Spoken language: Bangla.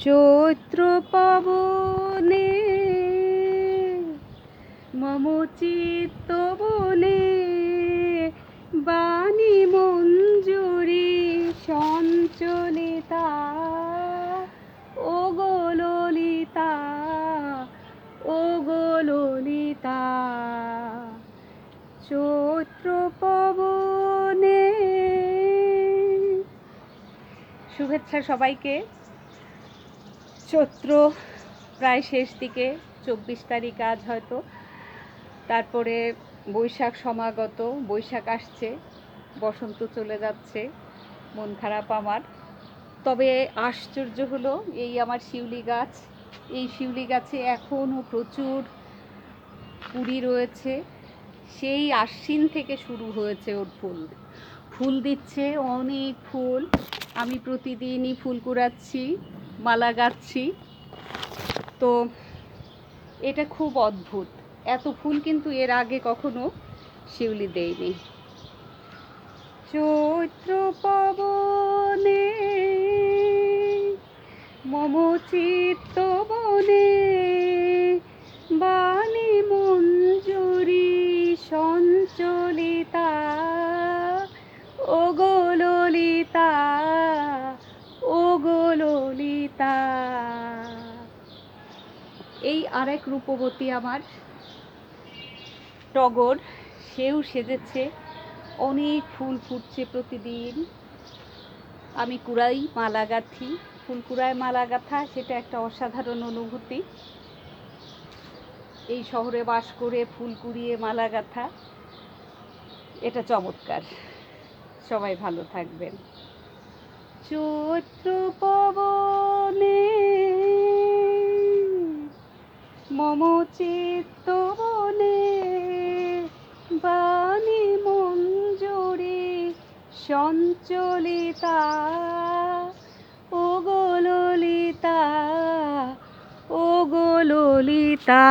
চৈত্র পবনে মম চিত্ত বনে বাণী মঞ্জুরি সঞ্চলিতা ও গো ললিতা, ও গো ললিতা। চৈত্র পবনে। শুভেচ্ছা সবাইকে। চৈত্র প্রায় শেষ দিকে, 24 তারিখ আজ হয়তো। তারপরে বৈশাখ সমাগত, বৈশাখ আসছে, বসন্ত চলে যাচ্ছে, মন খারাপ আমার। তবে আশ্চর্য হলো, এই আমার শিউলি গাছ, এই শিউলি গাছে এখনও প্রচুর কুড়ি রয়েছে। সেই আশ্বিন থেকে শুরু হয়েছে ওর ফুল দিচ্ছে, অনেক ফুল। আমি প্রতিদিনই ফুল কুড়াচ্ছি, মালা গাচ্ছি। তো এটা খুব অদ্ভুত, এত ফুল কিন্তু এর আগে কখনো শিউলি দেয়নি। চৈত্র পবনে মম চিত্ত বনে বাণী মঞ্জুরি সঞ্চলিতা ও গো ললিতা, ও গো ললিতা। এই আরেক রূপবতী আমার টগর, সেও সেজেছে, অনেক ফুল ফুটছে প্রতিদিন। আমি কুড়াই, মালা গাঁথি। ফুল কুড়ায় মালা গাঁথা সেটা একটা অসাধারণ অনুভূতি। এই শহরে বাস করে ফুল কুড়িয়ে মালা গাঁথা, এটা চমৎকার। সবাই ভালো থাকবেন। চৈত্র পবনে মম চিত্ত বনে বাণী মঞ্জুরি সঞ্চলিতা ও গো ললিতা, ও গো ললিতা।